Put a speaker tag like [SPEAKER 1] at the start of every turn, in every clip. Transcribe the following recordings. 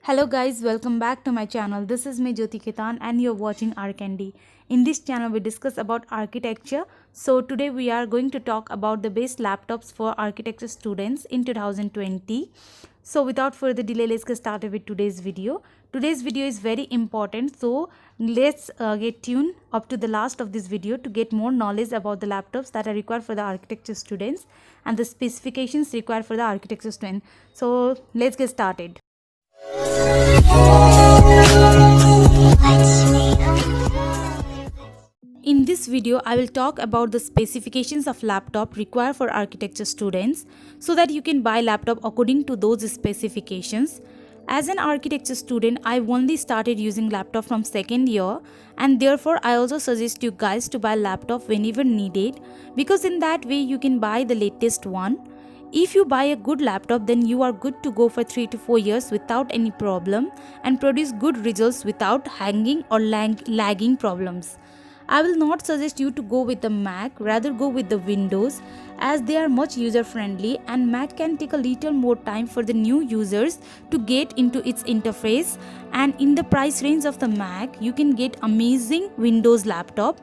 [SPEAKER 1] Hello guys, welcome back to my channel. This is me Jyoti Ketan and you're watching Arcandy. In this channel we discuss about architecture. So today we are going to talk about the best laptops for architecture students in 2020. So without further delay, let's get started with today's video. Today's video is very important, so let's get tuned up to the last of this video to get more knowledge about the laptops that are required for the architecture students and the specifications required for the architecture students. So let's get started. In this video, I will talk about the specifications of laptop required for architecture students so that you can buy laptop according to those specifications. As an architecture student, I only started using laptop from second year, and therefore I also suggest you guys to buy laptop whenever needed, because in that way you can buy the latest one. If you buy a good laptop, then you are good to go for 3 to 4 years without any problem and produce good results without hanging or lagging problems. I will not suggest you to go with the Mac, rather go with the Windows, as they are much user friendly, and Mac can take a little more time for the new users to get into its interface, and in the price range of the Mac you can get amazing Windows laptop.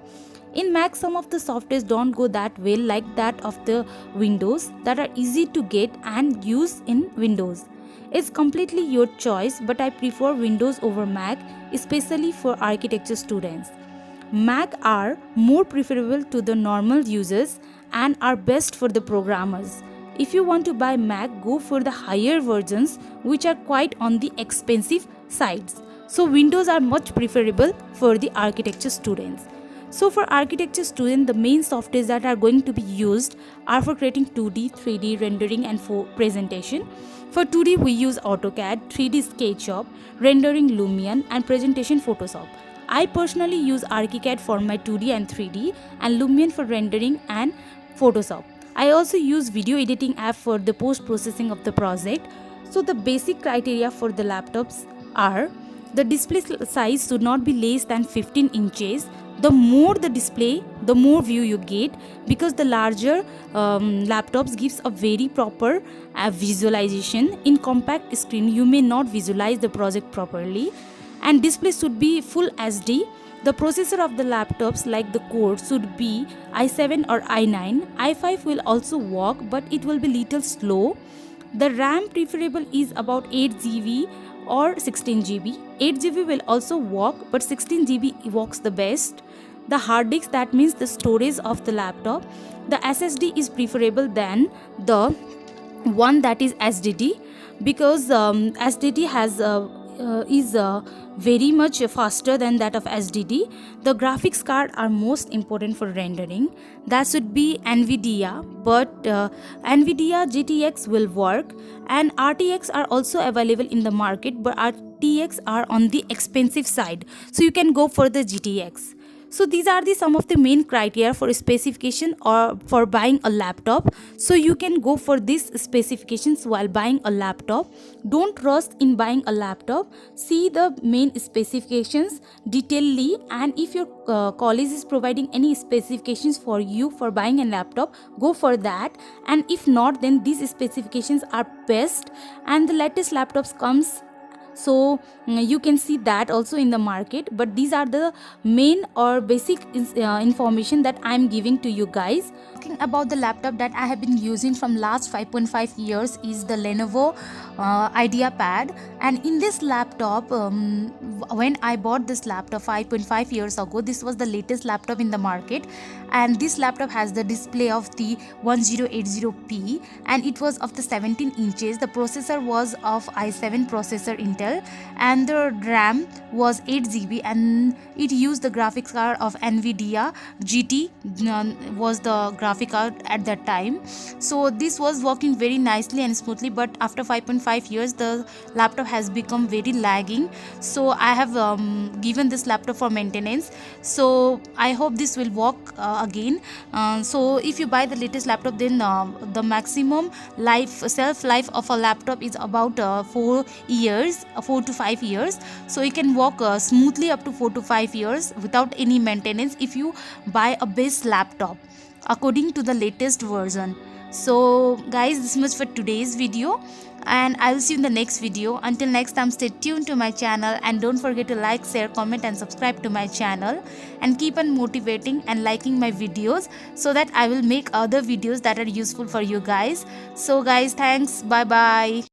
[SPEAKER 1] In Mac, some of the softwares don't go that well like that of the Windows, that are easy to get and use in Windows. It's completely your choice, but I prefer Windows over Mac, especially for architecture students. Mac are more preferable to the normal users and are best for the programmers. If you want to buy Mac, go for the higher versions which are quite on the expensive sides. So Windows are much preferable for the architecture students. So for architecture students, the main softwares that are going to be used are for creating 2D, 3D rendering and for presentation. For 2D we use AutoCAD, 3D SketchUp, rendering Lumion and presentation Photoshop. I personally use ArchiCAD for my 2D and 3D and Lumion for rendering and Photoshop. I also use video editing app for the post-processing of the project. So the basic criteria for the laptops are: the display size should not be less than 15 inches. The more the display, the more view you get, because the larger laptops gives a very proper visualization. In compact screen you may not visualize the project properly. And display should be full HD. The processor of the laptops, like the core, should be i7 or i9. i5 will also work, but it will be little slow. The RAM preferable is about 8 GB or 16 GB. 8 GB will also work, but 16 GB works the best. The hard disk, that means the storage of the laptop, the SSD is preferable than the one that is SSD, because SSD has is very much faster than that of SSD. The graphics card are most important for rendering. That should be NVIDIA, but NVIDIA GTX will work, and RTX are also available in the market, but RTX are on the expensive side, so you can go for the GTX. So these are some of the main criteria for specification or for buying a laptop. So you can go for these specifications while buying a laptop. Don't rush in buying a laptop. See the main specifications detailedly, and if your college is providing any specifications for you for buying a laptop, go for that. And if not, then these specifications are best, and the latest laptops comes, so you can see that also in the market. But these are the main or basic information that I am giving to you guys. Talking about the laptop that I have been using from last 5.5 years is the Lenovo IdeaPad. And in this laptop, when I bought this laptop 5.5 years ago, this was the latest laptop in the market, and this laptop has the display of the 1080p, and it was of the 17 inches. The processor was of i7 processor Intel, and the RAM was 8 GB, and it used the graphics card of NVIDIA GT was the graphic card at that time. So this was working very nicely and smoothly, but after 5.5 years the laptop has become very lagging, so I have given this laptop for maintenance. So I hope this will work again. So if you buy the latest laptop, then the maximum shelf life of a laptop is about 4 to 5 years. So you can work smoothly up to 4 to 5 years without any maintenance if you buy a best laptop according to the latest version. So guys, this much for today's video, and I will see you in the next video. Until next time, stay tuned to my channel, and don't forget to like, share, comment and subscribe to my channel, and keep on motivating and liking my videos so that I will make other videos that are useful for you guys. So guys, thanks, bye bye.